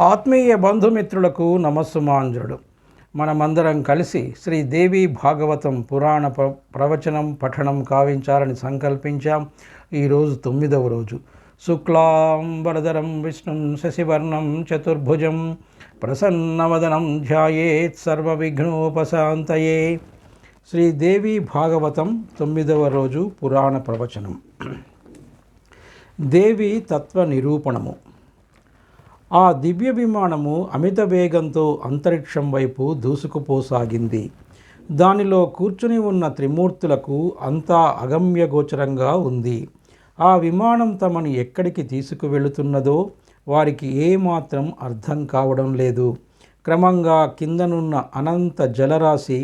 ఆత్మీయ బంధుమిత్రులకు నమస్సుమాంజుడు. మనమందరం కలిసి శ్రీదేవి భాగవతం పురాణ ప్రవచనం పఠనం కావించాలని సంకల్పించాం. ఈరోజు 9వ రోజు. శుక్లాంబరధరం విష్ణుం శశివర్ణం చతుర్భుజం ప్రసన్నవదనం ధ్యాయేత్ సర్వవిఘ్నోపశాంతయే. శ్రీదేవి భాగవతం 9వ రోజు పురాణ ప్రవచనం. దేవి తత్వ నిరూపణము. ఆ దివ్య విమానము అమిత వేగంతో అంతరిక్షం వైపు దూసుకుపోసాగింది. దానిలో కూర్చుని ఉన్న త్రిమూర్తులకు అంతా అగమ్యగోచరంగా ఉంది. ఆ విమానం తమని ఎక్కడికి తీసుకువెళుతున్నదో వారికి ఏమాత్రం అర్థం కావడం లేదు. క్రమంగా కిందనున్న అనంత జలరాశి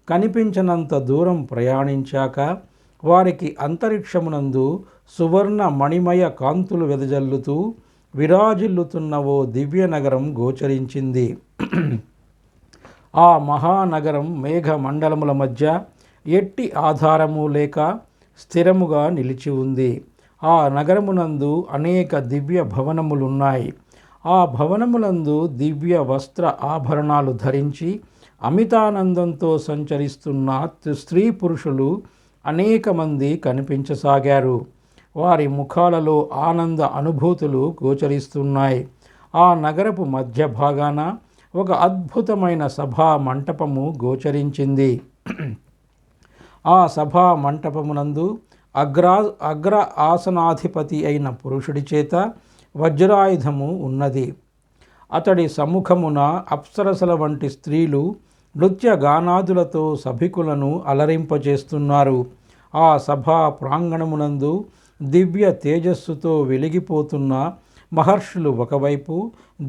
కనిపించనంత దూరం ప్రయాణించాక వారికి అంతరిక్షమునందు సువర్ణ మణిమయ కాంతులు వెదజల్లుతూ విరాజిల్లుతున్న ఓ దివ్య నగరం గోచరించింది. ఆ మహానగరం మేఘ మండలముల మధ్య ఎట్టి ఆధారము లేక స్థిరముగా నిలిచి ఉంది. ఆ నగరమునందు అనేక దివ్య భవనములున్నాయి. ఆ భవనములందు దివ్య వస్త్ర ఆభరణాలు ధరించి అమితానందంతో సంచరిస్తున్న స్త్రీ పురుషులు అనేక మంది కనిపించసాగారు. వారి ముఖాలలో ఆనంద అనుభూతులు గోచరిస్తున్నాయి. ఆ నగరపు మధ్య భాగాన ఒక అద్భుతమైన సభా మంటపము గోచరించింది. ఆ సభా మంటపమునందు అగ్ర ఆసనాధిపతి అయిన పురుషుడి చేత వజ్రాయుధము ఉన్నది. అతడి సముఖమున అప్సరసల వంటి స్త్రీలు నృత్య గానాదులతో సభికులను అలరింపచేస్తున్నారు. ఆ సభా ప్రాంగణమునందు దివ్య తేజస్సుతో వెలిగిపోతున్న మహర్షులు ఒకవైపు,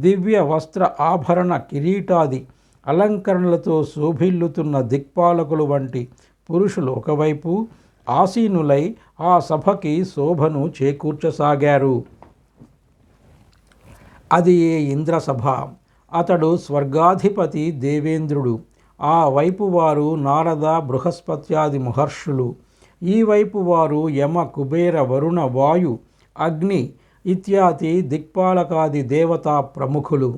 దివ్య వస్త్ర ఆభరణ కిరీటాది అలంకరణలతో శోభిల్లుతున్న దిక్పాలకులు వంటి పురుషులు ఒకవైపు ఆసీనులై ఆ సభకి శోభను చేకూర్చసాగారు. అది ఏ ఇంద్రసభ. అతడు స్వర్గాధిపతి దేవేంద్రుడు. ఆ వైపు వారు నారద బృహస్పత్యాది మహర్షులు. ఈ వైపు వారు యమ కుబేర వరుణ వాయు అగ్ని ఇత్యాది దిక్పాలకాది దేవతా ప్రముఖులు.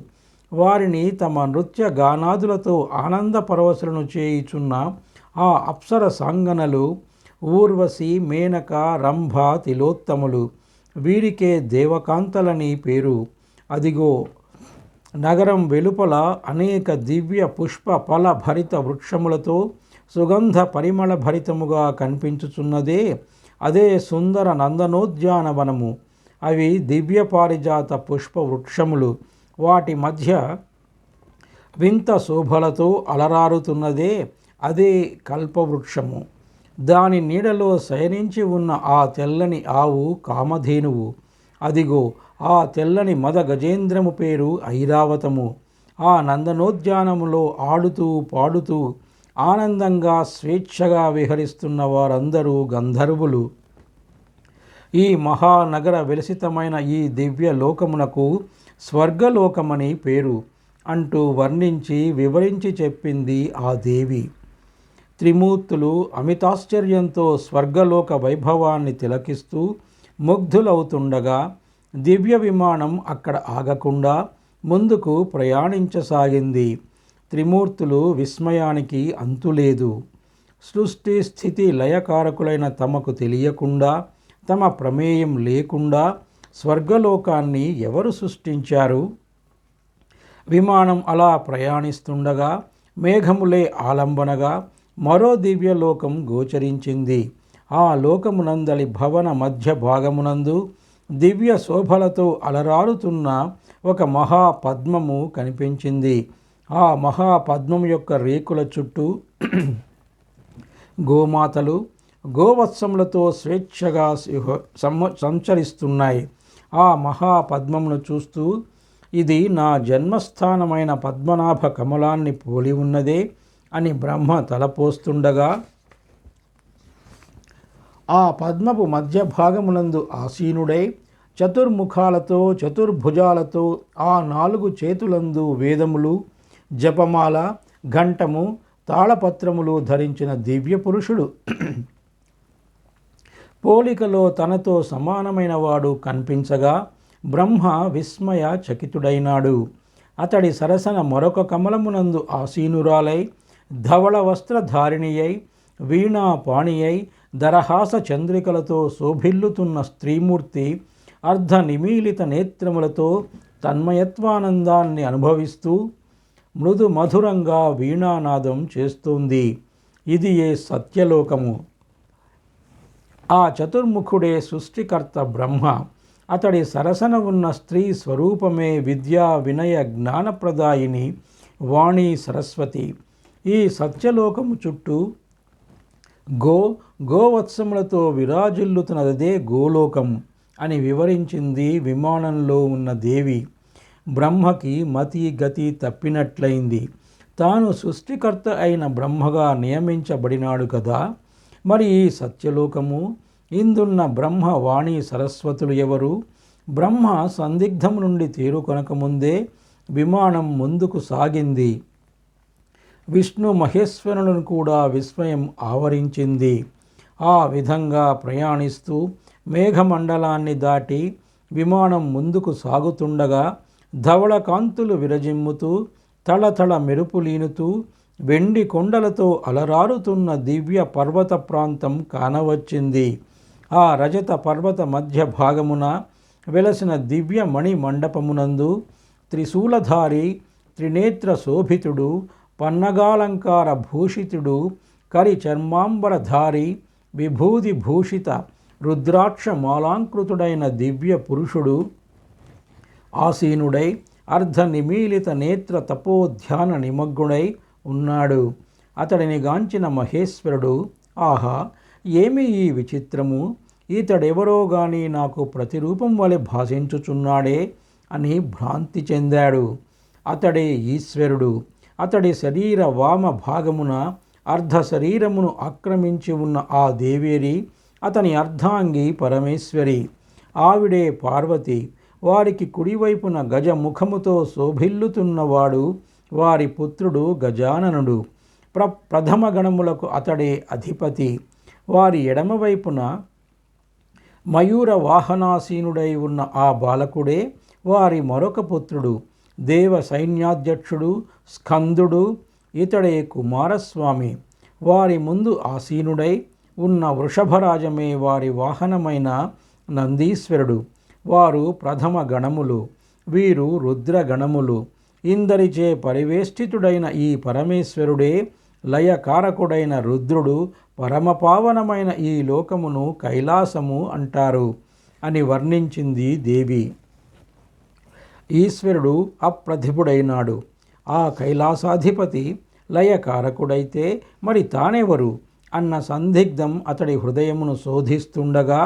వారిని తమ నృత్య గానాదులతో ఆనంద పరవశులను చేయుచున్న ఆ అప్సర సాంగనలు ఊర్వశి, మేనక, రంభ, తిలోత్తములు. వీరికే దేవకాంతలని పేరు. అదిగో నగరం వెలుపల అనేక దివ్య పుష్ప ఫల భరిత వృక్షములతో సుగంధ పరిమళ భరితముగా కనిపించుచున్నదే అదే సుందర నందనోద్యానవనము. అవి దివ్య పారిజాత పుష్ప వృక్షములు. వాటి మధ్య వింత శోభలతో అలరారుతున్నదే అదే కల్పవృక్షము. దాని నీడలో శయనించి ఉన్న ఆ తెల్లని ఆవు కామధేనువు. అదిగో ఆ తెల్లని మద గజేంద్రము పేరు ఐరావతము. ఆ నందనోద్యానములో ఆడుతూ పాడుతూ ఆనందంగా స్వేచ్ఛగా విహరిస్తున్న వారందరూ గంధర్వులు. ఈ మహానగర విలసితమైన ఈ దివ్య లోకమునకు స్వర్గలోకమని పేరు అంటూ వర్ణించి వివరించి చెప్పింది ఆ దేవి. త్రిమూర్తులు అమితాశ్చర్యంతో స్వర్గలోక వైభవాన్ని తిలకిస్తూ ముగ్ధులవుతుండగా దివ్య విమానం అక్కడ ఆగకుండా ముందుకు ప్రయాణించసాగింది. త్రిమూర్తులు విస్మయానికి అంతులేదు. సృష్టి స్థితి లయకారకులైన తమకు తెలియకుండా, తమ ప్రమేయం లేకుండా స్వర్గలోకాన్ని ఎవరు సృష్టించారు? విమానం అలా ప్రయాణిస్తుండగా మేఘములే ఆలంబనగా మరో దివ్యలోకం గోచరించింది. ఆ లోకమునందలి భవన మధ్య భాగమునందు దివ్య శోభలతో అలరారుతున్న ఒక మహాపద్మము కనిపించింది. ఆ మహాపద్మం యొక్క రేకుల చుట్టూ గోమాతలు గోవత్సములతో స్వేచ్ఛగా సంచరిస్తున్నాయి. ఆ మహాపద్మమును చూస్తూ ఇది నా జన్మస్థానమైన పద్మనాభ కమలాన్ని పోలి ఉన్నదే అని బ్రహ్మ తలపోస్తుండగా ఆ పద్మపు మధ్య భాగమునందు ఆసీనుడై చతుర్ముఖాలతో చతుర్భుజాలతో ఆ 4 చేతులందు వేదములు, జపమాల, ఘంటము, తాళపత్రములు ధరించిన దివ్య పురుషుడు పోలికలో తనతో సమానమైన వాడు కనిపించగా బ్రహ్మ విస్మయ చకితుడైనాడు. అతడి సరసన మరొక కమలమునందు ఆసీనురాలై ధవళ వస్త్రధారిణియై వీణాపాణియై దరహాస చంద్రికలతో శోభిల్లుతున్న స్త్రీమూర్తి అర్ధ నిమీలిత నేత్రములతో తన్మయత్వానందాన్ని అనుభవిస్తూ మృదు మధురంగా వీణానాదం చేస్తుంది. ఇది ఏ సత్యలోకము. ఆ చతుర్ముఖుడే సృష్టికర్త బ్రహ్మ. అతడి సరసన ఉన్న స్త్రీ స్వరూపమే విద్యా వినయ జ్ఞానప్రదాయిని వాణి సరస్వతి. ఈ సత్యలోకము చుట్టూ గోవత్సములతో విరాజిల్లుతున్నదే గోలోకం అని వివరించింది విమానంలో ఉన్న దేవి. బ్రహ్మకి మతి గతి తప్పినట్లయింది. తాను సృష్టికర్త అయిన బ్రహ్మగా నియమించబడినాడు కదా. మరి ఈ సత్యలోకము, ఇందున్న బ్రహ్మ వాణి సరస్వతులు ఎవరు? బ్రహ్మ సందిగ్ధం నుండి తేరుకొనకముందే విమానం ముందుకు సాగింది. విష్ణు మహేశ్వరులను కూడా విస్మయం ఆవరించింది. ఆ విధంగా ప్రయాణిస్తూ మేఘమండలాన్ని దాటి విమానం ముందుకు సాగుతుండగా ధవళ కాంతులు విరజిమ్ముతూ తళతళ మెరుపులీనుతూ వెండి కొండలతో అలరారుతున్న దివ్య పర్వత ప్రాంతం కానవచ్చింది. ఆ రజత పర్వత మధ్య భాగమున వెలసిన దివ్య మణి మండపమునందు త్రిశూలధారి, త్రినేత్ర శోభితుడు, పన్నగాలంకార భూషితుడు, కరి చర్మాంబరధారి, విభూది భూషిత రుద్రాక్ష మాలాంకృతుడైన దివ్య పురుషుడు ఆసీనుడై అర్ధ నిమీలిత నేత్ర తపోధ్యాన నిమగ్నుడై ఉన్నాడు. అతడిని గాంచిన మహేశ్వరుడు, ఆహా, ఏమి ఈ విచిత్రము! ఇతడెవరో గాని నాకు ప్రతిరూపం వలె భాషించుచున్నాడే అని భ్రాంతి చెందాడు. అతడే ఈశ్వరుడు. అతడి శరీర వామ భాగమున అర్ధ శరీరమును ఆక్రమించి ఉన్న ఆ దేవేరి అతని అర్ధాంగి పరమేశ్వరి. ఆవిడే పార్వతి. వారికి కుడివైపున గజ ముఖముతో శోభిల్లుతున్నవాడు వారి పుత్రుడు గజాననుడు. ప్రథమ గణములకు అతడే అధిపతి. వారి ఎడమవైపున మయూర వాహనాసీనుడై ఉన్న ఆ బాలకుడే వారి మరొక పుత్రుడు, దేవ సైన్యాధ్యక్షుడు స్కందుడు. ఇతడే కుమారస్వామి. వారి ముందు ఆసీనుడై ఉన్న వృషభరాజమే వారి వాహనమైన నందీశ్వరుడు. వారు ప్రథమ గణములు. వీరు రుద్రగణములు. ఇందరిచే పరివేష్టితుడైన ఈ పరమేశ్వరుడే లయకారకుడైన రుద్రుడు. పరమపావనమైన ఈ లోకమును కైలాసము అంటారు అని వర్ణించింది దేవి. ఈశ్వరుడు అప్రతిభుడైనాడు. ఆ కైలాసాధిపతి లయకారకుడైతే మరి తానెవరు అన్న సందిగ్ధం అతడి హృదయమును శోధిస్తుండగా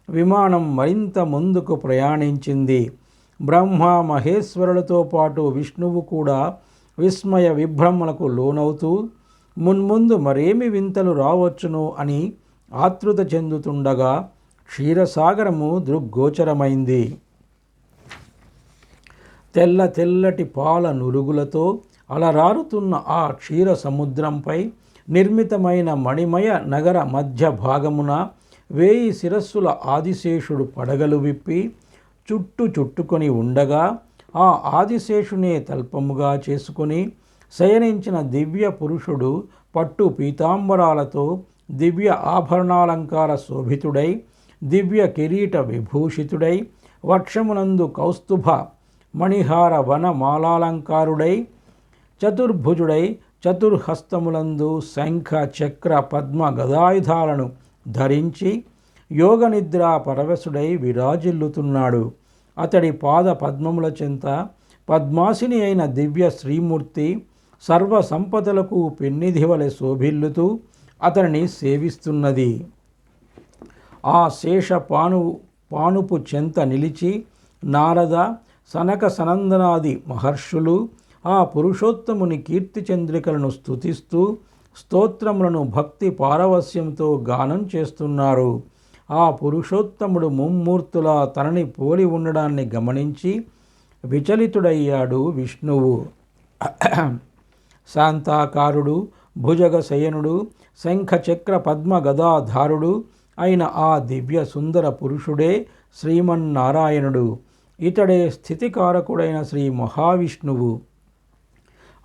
విమానం మరింత ముందుకు ప్రయాణించింది. బ్రహ్మ మహేశ్వరులతో పాటు విష్ణువు కూడా విస్మయ విభ్రమలకు లోనవుతూ మున్ముందు మరేమి వింతలు రావచ్చునో అని ఆతృత చెందుతుండగా క్షీరసాగరము దృగ్గోచరమైంది. తెల్ల తెల్లటి పాల నురుగులతో అలరారుతున్న ఆ క్షీర సముద్రంపై నిర్మితమైన మణిమయ నగర మధ్య భాగమున 1000 శిరస్సుల ఆదిశేషుడు పడగలు విప్పి చుట్టుకొని ఉండగా ఆ ఆదిశేషునే తల్పముగా చేసుకొని శయనించిన దివ్య పురుషుడు పట్టు పీతాంబరాలతో దివ్య ఆభరణాలంకార శోభితుడై దివ్య కిరీట విభూషితుడై వక్షమునందు కౌస్తుభ మణిహార వన మాలాలంకారుడై చతుర్భుజుడై చతుర్హస్తములందు శంఖ చక్ర పద్మ గదాయుధాలను ధరించి యోగనిద్రా పరవశుడై విరాజిల్లుతున్నాడు. అతడి పాద పద్మముల చెంత పద్మాసిని అయిన దివ్య శ్రీమూర్తి సర్వ సంపదలకు పెన్నిధి వలె శోభిల్లుతూ అతనిని సేవిస్తున్నది. ఆ శేష పానుపు చెంత నిలిచి నారద, సనక సనందనాది మహర్షులు ఆ పురుషోత్తముని కీర్తి చంద్రికలను స్తుతిస్తూ స్తోత్రములను భక్తి పారవస్యంతో గానం చేస్తున్నారు. ఆ పురుషోత్తముడు ముమ్మూర్తులా తనని పోలి ఉండడాన్ని గమనించి విచలితుడయ్యాడు విష్ణువు. శాంతాకారుడు, భుజగ శయనుడు, శంఖచక్ర పద్మ గదాధారుడు అయిన ఆ దివ్య సుందర పురుషుడే శ్రీమన్నారాయణుడు. ఇతడే స్థితికారకుడైన శ్రీ మహావిష్ణువు.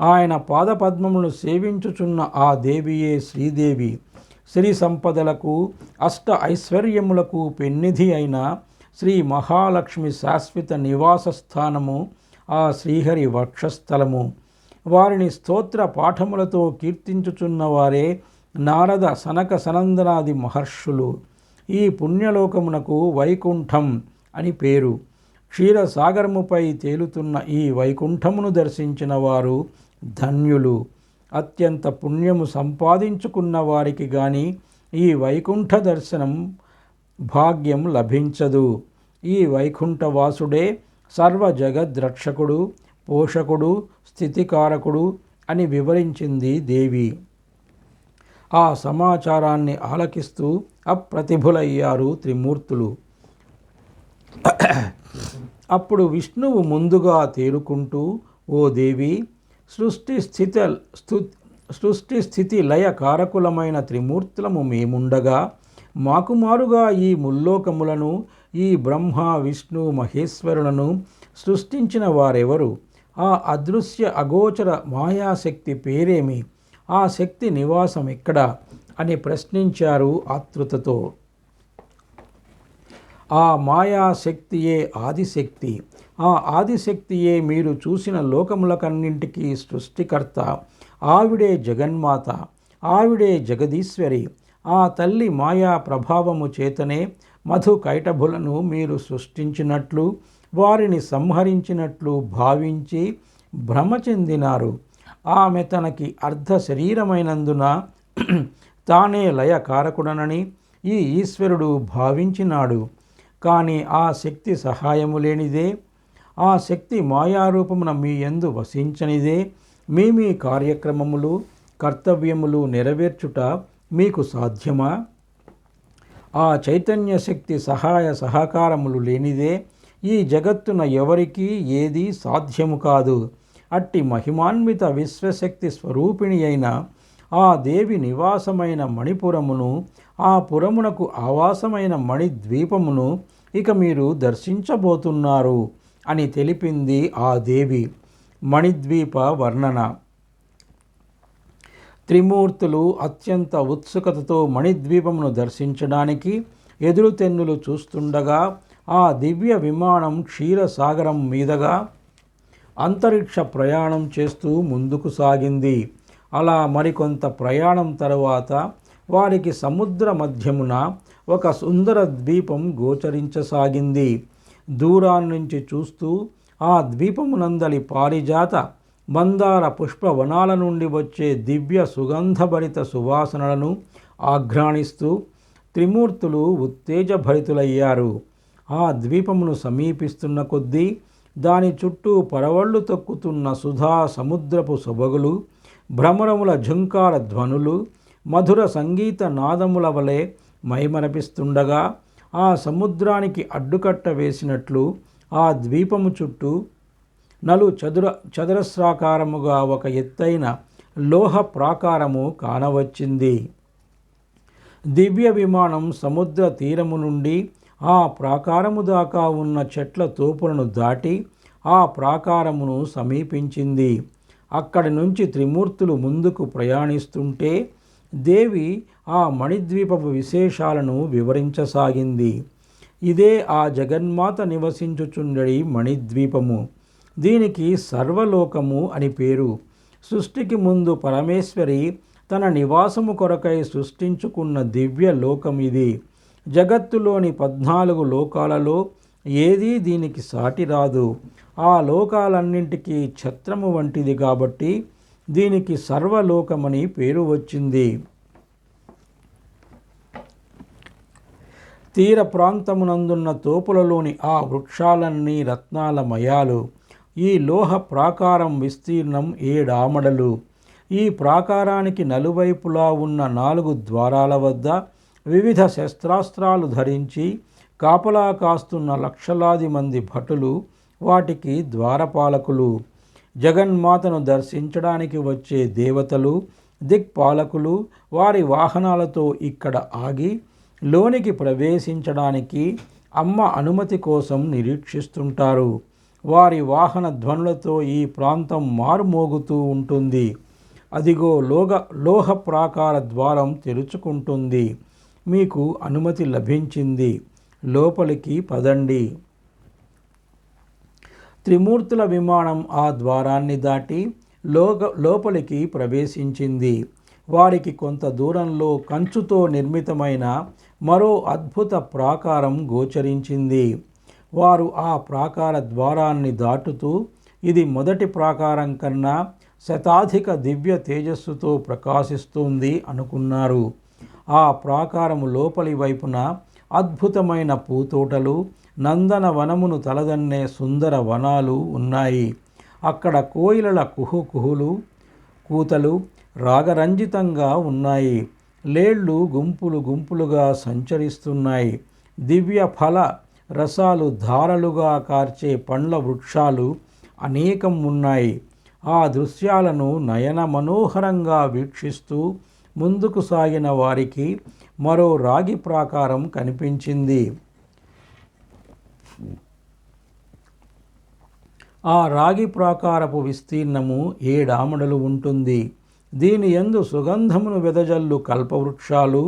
ఆయన పాదపద్మములను సేవించుచున్న ఆ దేవియే శ్రీదేవి. శ్రీ సంపదలకు అష్ట ఐశ్వర్యములకు పెన్నిధి అయిన శ్రీ మహాలక్ష్మి శాశ్వత నివాస స్థానము ఆ శ్రీహరి వక్షస్థలము. వారిని స్తోత్ర పాఠములతో కీర్తించుచున్న వారే నారద సనక సనందనాది మహర్షులు. ఈ పుణ్యలోకమునకు వైకుంఠం అని పేరు. క్షీరసాగరముపై తేలుతున్న ఈ వైకుంఠమును దర్శించిన వారు ధన్యులు. అత్యంత పుణ్యము సంపాదించుకున్న వారికి గాని ఈ వైకుంఠ దర్శనం భాగ్యం లభించదు. ఈ వైకుంఠవాసుడే సర్వ జగద్రక్షకుడు, పోషకుడు, స్థితికారకుడు అని వివరించింది దేవి. ఆ సమాచారాన్ని ఆలకిస్తూ అప్రతిభులయ్యారు త్రిమూర్తులు. అప్పుడు విష్ణువు ముందుగా తేలుకుంటూ, ఓ దేవి, సృష్టి స్థితి లయ కారకులమైన త్రిమూర్తులము మేముండగా మాకుమారుగా ఈ ముల్లోకములను, ఈ బ్రహ్మ విష్ణు మహేశ్వరులను సృష్టించిన వారెవరు? ఆ అదృశ్య అగోచర మాయాశక్తి పేరేమి? ఆ శక్తి నివాసం ఎక్కడా అని ప్రశ్నించారు ఆతృతతో. ఆ మాయాశక్తియే ఆదిశక్తి. ఆ ఆదిశక్తియే మీరు చూసిన లోకములకన్నింటికీ సృష్టికర్త. ఆవిడే జగన్మాత, ఆవిడే జగదీశ్వరి. ఆ తల్లి మాయా ప్రభావము చేతనే మధు కైటభులను మీరు సృష్టించినట్లు, వారిని సంహరించినట్లు భావించి భ్రమ చెందినారు. ఆమె తనకి అర్ధ శరీరమైనందున తానే లయకారకుడనని ఈ ఈశ్వరుడు భావించినాడు. కానీ ఆ శక్తి సహాయము లేనిదే, ఆ శక్తి మాయారూపమున మీ యందు వసించనిదే. మీ కార్యక్రమములు, కర్తవ్యములు నెరవేర్చుట మీకు సాధ్యమా? ఆ చైతన్య శక్తి సహాయ సహకారములు లేనిదే ఈ జగత్తున ఎవరికీ ఏదీ సాధ్యము కాదు. అట్టి మహిమాన్విత విశ్వశక్తి స్వరూపిణి అయిన ఆ దేవి నివాసమైన మణిపురమును, ఆ పురమునకు ఆవాసమైన మణిద్వీపమును ఇక మీరు దర్శించబోతున్నారు అని తెలిపింది ఆ దేవి. మణిద్వీప వర్ణన. త్రిమూర్తులు అత్యంత ఉత్సుకతతో మణిద్వీపమును దర్శించడానికి ఎదురుతెన్నులు చూస్తుండగా ఆ దివ్య విమానం క్షీరసాగరం మీదుగా అంతరిక్ష ప్రయాణం చేస్తూ ముందుకు సాగింది. అలా మరికొంత ప్రయాణం తరువాత వారికి సముద్ర మధ్యమున ఒక సుందర ద్వీపం గోచరించసాగింది. దూరాన్నించి చూస్తూ ఆ ద్వీపమునందలి పారిజాత మందార పుష్పవనాల నుండి వచ్చే దివ్య సుగంధభరిత సువాసనలను ఆఘ్రాణిస్తూ త్రిమూర్తులు ఉత్తేజభరితులయ్యారు. ఆ ద్వీపమును సమీపిస్తున్న కొద్దీ దాని చుట్టూ పరవళ్ళు తొక్కుతున్న సుధా సముద్రపు సొబగులు, భ్రమరముల ఝుంకార ధ్వనులు మధుర సంగీత నాదముల వలె మైమరపిస్తుండగా ఆ సముద్రానికి అడ్డుకట్ట వేసినట్లు ఆ ద్వీపము చుట్టూ చదరస్రాకారముగా ఒక ఎత్తైన లోహ ప్రాకారము కానవచ్చింది. దివ్య విమానం సముద్ర తీరము నుండి ఆ ప్రాకారము దాకా ఉన్న చెట్ల తోపులను దాటి ఆ ప్రాకారమును సమీపించింది. అక్కడి నుంచి త్రిమూర్తులు ముందుకు ప్రయాణిస్తుంటే దేవి ఆ మణిద్వీపపు విశేషాలను వివరించసాగింది. ఇదే ఆ జగన్మాత నివసించుచుండడి మణిద్వీపము. దీనికి సర్వలోకము అని పేరు. సృష్టికి ముందు పరమేశ్వరి తన నివాసము కొరకై సృష్టించుకున్న దివ్య లోకం ఇది. జగత్తులోని 14 లోకాలలో ఏదీ దీనికి సాటి రాదు. ఆ లోకాలన్నింటికీ ఛత్రము వంటిది కాబట్టి దీనికి సర్వలోకమని పేరు వచ్చింది. తీర ప్రాంతమునందున్న తోపులలోని ఆ వృక్షాలన్నీ రత్నాల మయాలు. ఈ లోహ ప్రాకారం విస్తీర్ణం 7 ఆమడలు. ఈ ప్రాకారానికి నలువైపులా ఉన్న 4 ద్వారాల వద్ద వివిధ శస్త్రాస్త్రాలు ధరించి కాపలా కాస్తున్న లక్షలాది మంది భటులు వాటికి ద్వారపాలకులు. జగన్మాతను దర్శించడానికి వచ్చే దేవతలు, దిక్పాలకులు వారి వాహనాలతో ఇక్కడ ఆగి లోనికి ప్రవేశించడానికి అమ్మ అనుమతి కోసం నిరీక్షిస్తుంటారు. వారి వాహన ధ్వనులతో ఈ ప్రాంతం మారుమోగుతూ ఉంటుంది. అదిగో లోహ ప్రాకార ద్వారం తెరుచుకుంటుంది. మీకు అనుమతి లభించింది, లోపలికి పదండి. త్రిమూర్తుల విమానం ఆ ద్వారాన్ని దాటి లోపలికి ప్రవేశించింది. వారికి కొంత దూరంలో కంచుతో నిర్మితమైన మరో అద్భుత ప్రాకారం గోచరించింది. వారు ఆ ప్రాకార ద్వారాన్ని దాటుతూ ఇది మొదటి ప్రాకారం కన్నా శతాధిక దివ్య తేజస్సుతో ప్రకాశిస్తుంది అనుకున్నారు. ఆ ప్రాకారము లోపలి వైపున అద్భుతమైన పూతోటలు, నందనవనమును తలదన్నే సుందర వనాలు ఉన్నాయి. అక్కడ కోయిలల కుహుకుహులు, కూతలు రాగరంజితంగా ఉన్నాయి. లేళ్ళు గుంపులు గుంపులుగా సంచరిస్తున్నాయి. దివ్య ఫల రసాలు ధారలుగా కార్చే పండ్ల వృక్షాలు అనేకం ఉన్నాయి. ఆ దృశ్యాలను నయన మనోహరంగా వీక్షిస్తూ ముందుకు సాగిన వారికి మరో రాగి ప్రాకారం కనిపించింది. ఆ రాగి ప్రాకారపు విస్తీర్ణము 7 ఆమడలు ఉంటుంది. దీని యందు సుగంధమును వెదజల్లు కల్పవృక్షాలు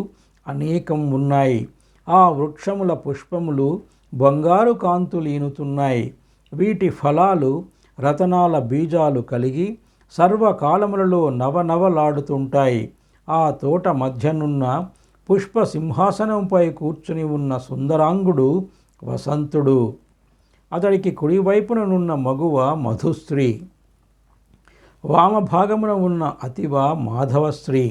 అనేకం ఉన్నాయి. ఆ వృక్షముల పుష్పములు బంగారు కాంతులీనుతున్నాయి. వీటి ఫలాలు రతనాల బీజాలు కలిగి సర్వకాలములలో నవనవలాడుతుంటాయి. ఆ తోట మధ్యనున్న పుష్ప సింహాసనంపై కూర్చుని ఉన్న సుందరాంగుడు వసంతుడు. అతడికి కుడివైపుననున్న మగువ మధుశ్రీ, వామభాగమున ఉన్న అతివ మాధవశ్రీ.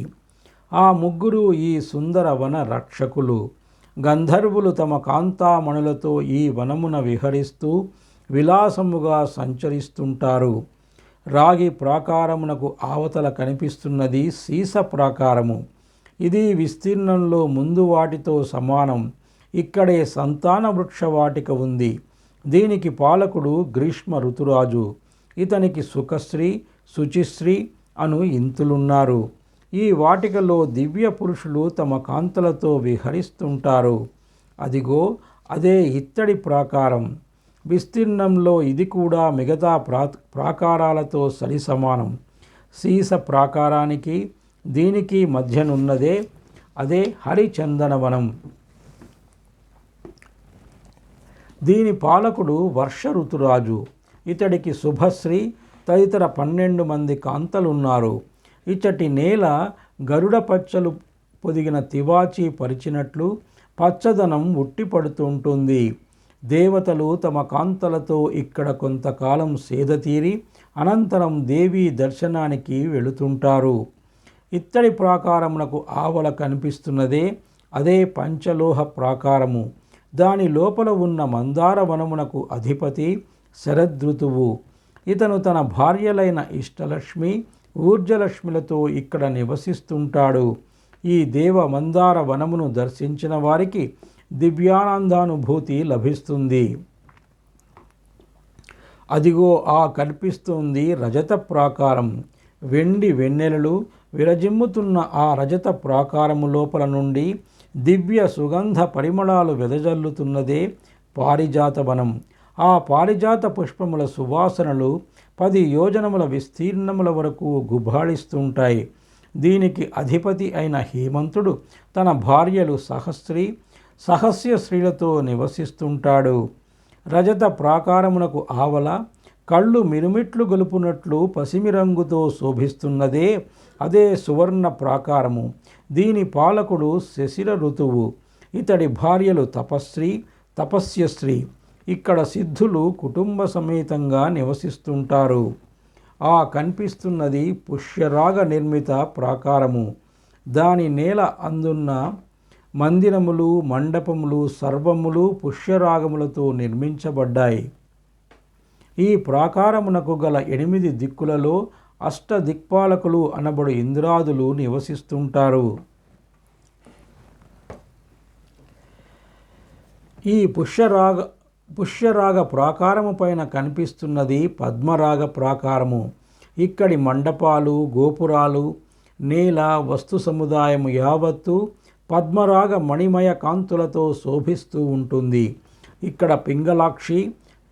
ఆ ముగ్గురు ఈ సుందర వన రక్షకులు. గంధర్వులు తమ కాంతామణులతో ఈ వనమున విహరిస్తూ విలాసముగా సంచరిస్తుంటారు. రాగి ప్రాకారమునకు ఆవతల కనిపిస్తున్నది సీస ప్రాకారము. ఇది విస్తీర్ణంలో ముందు వాటితో సమానం. ఇక్కడే సంతాన వృక్ష వాటిక ఉంది. దీనికి పాలకుడు గ్రీష్మ ఋతురాజు. ఇతనికి సుఖశ్రీ, శుచిశ్రీ అను ఇంతులున్నారు. ఈ వాటికలో దివ్య పురుషులు తమ కాంతలతో విహరిస్తుంటారు. అదిగో అదే ఇత్తడి ప్రాకారం. విస్తీర్ణంలో ఇది కూడా మిగతా ప్రాకారాలతో సరిసమానం. సీస ప్రాకారానికి దీనికి మధ్యనున్నదే అదే హరిచందనవనం. దీని పాలకుడు వర్ష ఋతురాజు. ఇతడికి శుభశ్రీ తదితర 12 మంది కాంతలున్నారు. ఇచ్చటి నేల గరుడ పచ్చలు పొదిగిన తివాచీ పరిచినట్లు పచ్చదనం ఉట్టిపడుతుంటుంది. దేవతలు తమ కాంతలతో ఇక్కడ కొంతకాలం సేదతీరి అనంతరం దేవీ దర్శనానికి వెళుతుంటారు. ఇత్తడి ప్రాకారమునకు ఆవల కనిపిస్తున్నదే అదే పంచలోహ ప్రాకారము. దాని లోపల ఉన్న మందార వనమునకు అధిపతి శరదృతువు. ఇతను తన భార్యలైన ఇష్టలక్ష్మి, ఊర్జలక్ష్మిలతో ఇక్కడ నివసిస్తుంటాడు. ఈ దేవ మందార వనమును దర్శించిన వారికి దివ్యానందానుభూతి లభిస్తుంది. అదిగో ఆ కనిపిస్తుంది రజత ప్రాకారం. వెండి వెన్నెలలు విరజిమ్ముతున్న ఆ రజత ప్రాకారము లోపల నుండి దివ్య సుగంధ పరిమళాలు వెదజల్లుతున్నదే పారిజాత వనం. ఆ పారిజాత పుష్పముల సువాసనలు 10 యోజనముల విస్తీర్ణముల వరకు గుబాళిస్తుంటాయి. దీనికి అధిపతి అయిన హేమంతుడు తన భార్యలు సహస్య స్త్రీలతో నివసిస్తుంటాడు. రజత ప్రాకారమునకు ఆవల కళ్ళు మిరుమిట్లు గొలుపునట్లు పసిమి రంగుతో శోభిస్తున్నదే అదే సువర్ణ ప్రాకారము. దీని పాలకుడు శశిర ఋతువు. ఇతడి భార్యలు తపస్యశ్రీ. ఇక్కడ సిద్ధులు కుటుంబ సమేతంగా నివసిస్తుంటారు. ఆ కనిపిస్తున్నది పుష్యరాగ నిర్మిత ప్రాకారము. దాని నేల అందున్న మందిరములు, మండపములు సర్వములు పుష్యరాగములతో నిర్మించబడ్డాయి. ఈ ప్రాకారమునకు గల 8 దిక్కులలో అష్టదిక్పాలకులు అనబడు ఇంద్రాదులు నివసిస్తుంటారు. ఈ పుష్యరాగ ప్రాకారము పైన కనిపిస్తున్నది పద్మరాగ ప్రాకారము. ఇక్కడి మండపాలు, గోపురాలు, నేల, వస్తు సముదాయము యావత్తు పద్మరాగ మణిమయ కాంతులతో శోభిస్తూ ఉంటుంది. ఇక్కడ పింగళాక్షి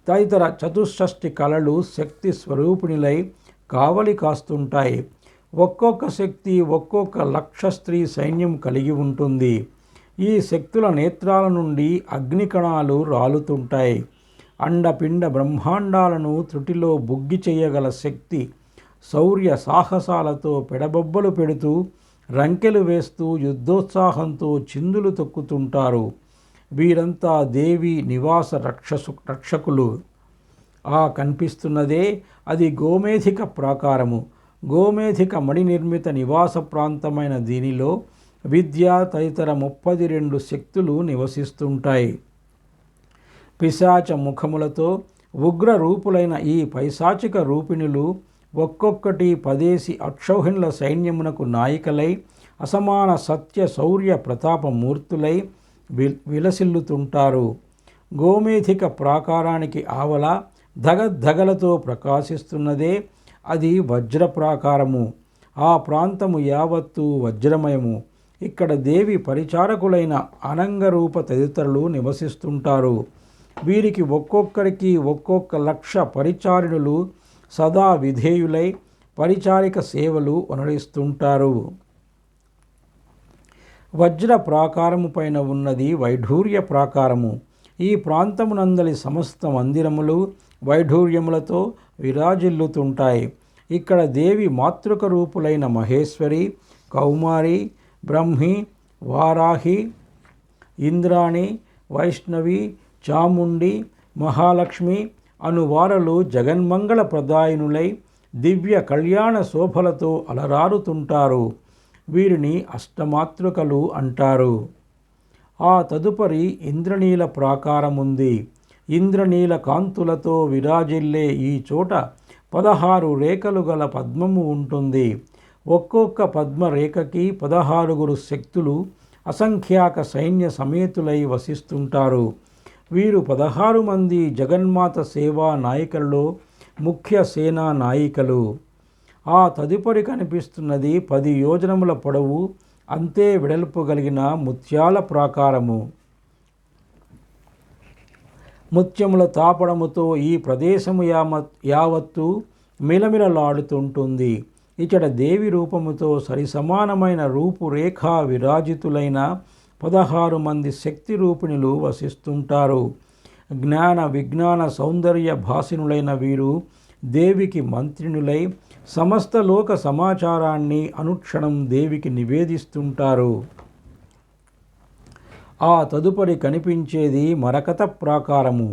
తదితర చతుషష్ఠి కళలు శక్తి స్వరూపిణిలై కావలి కాస్తుంటాయి. ఒక్కొక్క శక్తి ఒక్కొక్క లక్ష స్త్రీ సైన్యం కలిగి ఉంటుంది. ఈ శక్తుల నేత్రాల నుండి అగ్నికణాలు రాలుతుంటాయి. అండపిండ బ్రహ్మాండాలను త్రుటిలో బుగ్గి చేయగల శక్తి శౌర్య సాహసాలతో పెడబొబ్బలు పెడుతూ రంకెలు వేస్తూ యుద్ధోత్సాహంతో చిందులు తొక్కుతుంటారు. వీరంతా దేవి నివాస రక్షకులు. ఆ కనిపిస్తున్నదే అది గోమేధిక ప్రాకారము. గోమేధిక మణి నిర్మిత నివాస ప్రాంతమైన దీనిలో విద్య తదితర 32 శక్తులు నివసిస్తుంటాయి. పిశాచ ముఖములతో ఉగ్ర రూపులైన ఈ పైశాచిక రూపిణులు ఒక్కొక్కటి 10 అక్షౌహిణుల సైన్యమునకు నాయికలై అసమాన సత్య శౌర్య ప్రతాపమూర్తులై విలసిల్లుతుంటారు. గోమేధిక ప్రాకారానికి ఆవల ధగధగలతో ప్రకాశిస్తున్నదే అది వజ్ర ప్రాకారము. ఆ ప్రాంతము యావత్తు వజ్రమయము. ఇక్కడ దేవి పరిచారకులైన అనంగరూప తదితరులు నివసిస్తుంటారు. వీరికి ఒక్కొక్కరికి ఒక్కొక్క లక్ష పరిచారిణులు సదా విధేయులై పరిచారిక సేవలు అనరిస్తుంటారు. వజ్ర ప్రాకారము పైన ఉన్నది వైఢూర్య ప్రాకారము. ఈ ప్రాంతమునందలి సమస్త మందిరములు వైఢూర్యములతో విరాజిల్లుతుంటాయి. ఇక్కడ దేవి మాతృక రూపులైన మహేశ్వరి, కౌమారి, బ్రహ్మి, వారాహి, ఇంద్రాణి, వైష్ణవి, చాముండి, మహాలక్ష్మి అనువారలు జగన్మంగళ ప్రదాయనులై దివ్య కళ్యాణ శోభలతో అలరారుతుంటారు. వీరిని అష్టమాతృకలు అంటారు. ఆ తదుపరి ఇంద్రనీల ప్రాకారముంది. ఇంద్రనీల కాంతులతో విరాజిల్లే ఈ చోట 16 రేఖలు గల పద్మము ఉంటుంది. ఒక్కొక్క పద్మరేఖకి 16 శక్తులు అసంఖ్యాక సైన్య సమేతులై వసిస్తుంటారు. వీరు 16 మంది జగన్మాత సేవా నాయకులలో ముఖ్య సేనా నాయికలు. ఆ తదుపరి కనిపిస్తున్నది 10 యోజనముల పొడవు అంతే వెడల్పు కలిగిన ముత్యాల ప్రాకారము. ముత్యముల తాపడముతో ఈ ప్రదేశము యావత్తు మిలమిలలాడుతుంటుంది. ఇచ్చట దేవి రూపముతో సరిసమానమైన రూపురేఖా విరాజితులైన 16 మంది శక్తి రూపిణులు వసిస్తుంటారు. జ్ఞాన విజ్ఞాన సౌందర్య భాసినులైన వీరు దేవికి మంత్రినులై సమస్త లోక సమాచారాన్ని అనుక్షణం దేవికి నివేదిస్తుంటారు. ఆ తదుపరి కనిపించేది మరకత ప్రాకారము.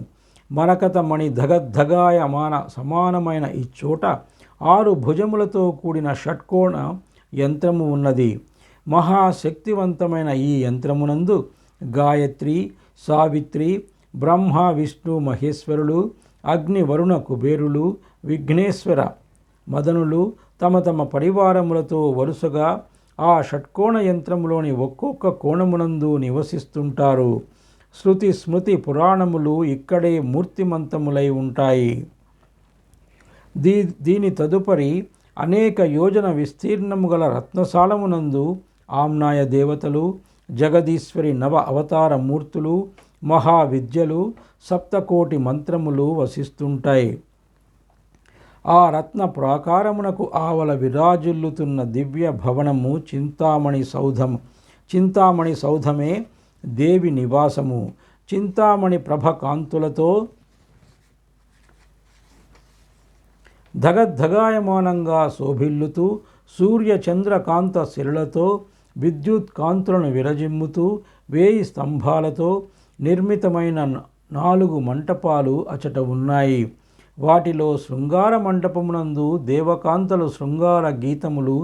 మరకత మణి ధగధగాయమాన సమానమైన ఈ చోట 6 భుజములతో కూడిన షట్కోణ యంత్రము ఉన్నది. మహాశక్తివంతమైన ఈ యంత్రమునందు గాయత్రి, సావిత్రి, బ్రహ్మ, విష్ణు, మహేశ్వరులు, అగ్ని, వరుణ, కుబేరులు, విఘ్నేశ్వర, మదనులు తమ తమ పరివారములతో వరుసగా ఆ షట్కోణ యంత్రములోని ఒక్కొక్క కోణమునందు నివసిస్తుంటారు. శృతి స్మృతి పురాణములు ఇక్కడే మూర్తిమంతములై ఉంటాయి. దీని తదుపరి అనేక యోజన విస్తీర్ణము గల రత్నశాలమునందు ఆమ్నాయ దేవతలు, జగదీశ్వరి నవ అవతార మూర్తులు, మహావిద్యలు, సప్తకోటి మంత్రములు వసిస్తుంటాయి. ఆ రత్న ప్రాకారమునకు ఆవల విరాజిల్లుతున్న దివ్య భవనము చింతామణి సౌధమే దేవి నివాసము. చింతామణి ప్రభ కాంతులతో ధగధగాయమానంగా శోభిల్లుతూ సూర్య చంద్రకాంత శిలలతో విద్యుత్ కాంతులను విరజిమ్ముతూ 1000 స్తంభాలతో నిర్మితమైన 4 మంటపాలు అచట ఉన్నాయి. వాటిలో శృంగార మండపమునందు దేవకాంతలు శృంగార గీతములు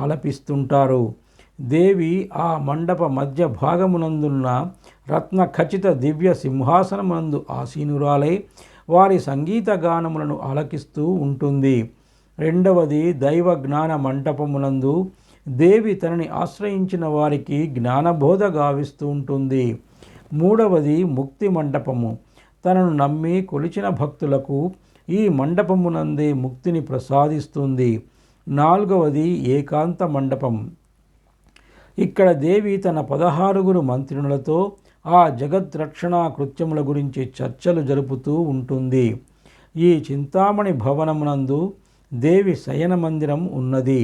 ఆలపిస్తుంటారు. దేవి ఆ మండప మధ్య భాగమునందున్న రత్న ఖచిత దివ్య సింహాసనమునందు ఆసీనురాలై వారి సంగీత గానములను ఆలకిస్తూ ఉంటుంది. రెండవది దైవ జ్ఞాన మంటపమునందు దేవి తనని ఆశ్రయించిన వారికి జ్ఞానబోధ గావిస్తూ ఉంటుంది. మూడవది ముక్తి మండపము. తనను నమ్మి కొలిచిన భక్తులకు ఈ మండపమునందే ముక్తిని ప్రసాదిస్తుంది. నాలుగవది ఏకాంత మండపం. ఇక్కడ దేవి తన 16 మంత్రినులతో ఆ జగద్రక్షణ కృత్యముల గురించి చర్చలు జరుపుతూ ఉంటుంది. ఈ చింతామణి భవనమునందు దేవి శయన మందిరం ఉన్నది.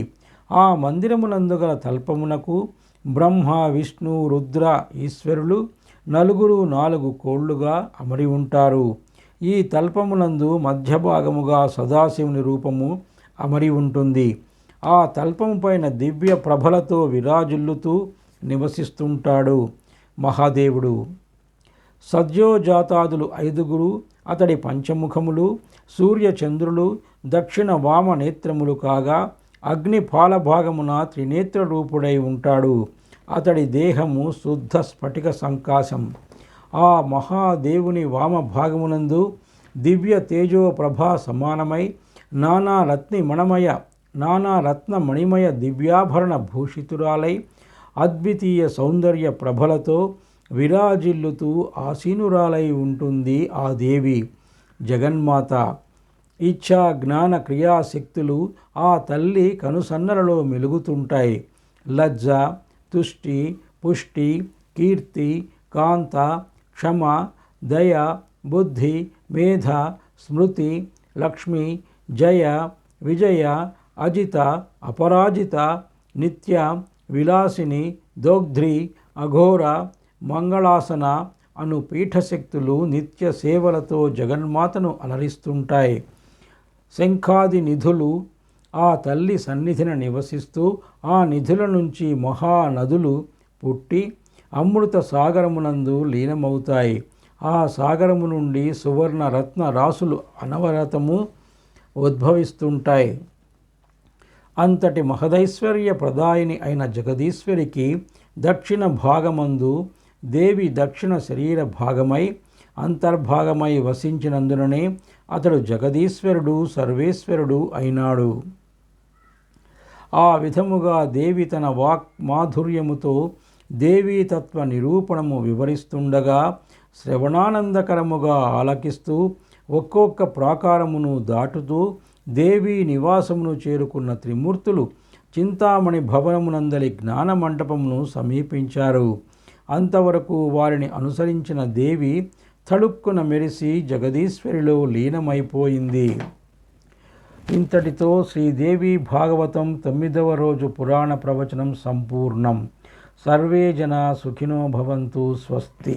ఆ మందిరమునందు గల తల్పమునకు బ్రహ్మ, విష్ణు, రుద్ర, ఈశ్వరులు నలుగురు 4 కోళ్లుగా అమరి ఉంటారు. ఈ తల్పమునందు మధ్య భాగముగా సదాశివుని రూపము అమరి ఉంటుంది. ఆ తల్పము పైన దివ్య ప్రభలతో విరాజిల్లుతూ నివసిస్తుంటాడు మహాదేవుడు. సద్యోజాతాదులు 5 అతడి పంచముఖములు, సూర్యచంద్రులు దక్షిణ వామ నేత్రములు కాగా అగ్ని పాలభాగమున త్రినేత్ర రూపుడై ఉంటాడు. అతడి దేహము శుద్ధ స్ఫటిక సంకాశం. ఆ మహాదేవుని వామ భాగమునందు దివ్య తేజో ప్రభా సమానమై నానా రత్న మణిమయ దివ్యాభరణ భూషితురాలై అద్వితీయ సౌందర్య ప్రభలతో విరాజిల్లుతూ ఆసీనురాలై ఉంటుంది ఆ దేవి జగన్మాత. ఇచ్ఛా, జ్ఞాన, క్రియాశక్తులు ఆ తల్లి కనుసన్నలలో మెలుగుతుంటాయి. లజ్జ, తుష్టి, పుష్టి, కీర్తి, కాంత, క్షమ, దయ, బుద్ధి, మేధ, స్మృతి, లక్ష్మి, జయ, విజయ, అజిత, అపరాజిత, నిత్య, విలాసిని, దోగ్ధ్రి, అఘోర, మంగళాసన అను పీఠశక్తులు నిత్య సేవలతో జగన్మాతను అలరిస్తుంటాయి. శంఖాది నిధులు ఆ తల్లి సన్నిధిని నివసిస్తూ ఆ నిధుల నుంచి మహానదులు పుట్టి అమృత సాగరమునందు లీనమవుతాయి. ఆ సాగరము నుండి సువర్ణ రత్న రాసులు అనవరతము ఉద్భవిస్తుంటాయి. అంతటి మహదైశ్వర్య ప్రదాయిని అయిన జగదీశ్వరికి దక్షిణ భాగమందు దేవి దక్షిణ శరీర భాగమై అంతర్భాగమై వసించినందుననే అతడు జగదీశ్వరుడు, సర్వేశ్వరుడు అయినాడు. ఆ విధముగా దేవి తన వాక్ మాధుర్యముతో దేవీతత్వ నిరూపణము వివరిస్తుండగా శ్రవణానందకరముగా ఆలకిస్తూ ఒక్కొక్క ప్రాకారమును దాటుతూ దేవీ నివాసమును చేరుకున్న త్రిమూర్తులు చింతామణి భవనమునందలి జ్ఞాన మంటపమును సమీపించారు. అంతవరకు వారిని అనుసరించిన దేవి తళుక్కున మెరిసి జగదీశ్వరిలో లీనమైపోయింది. ఇంతటితో శ్రీదేవి భాగవతం 9వ రోజు పురాణ ప్రవచనం సంపూర్ణం. సర్వే జనా సుఖినో భవంతు. స్వస్తి.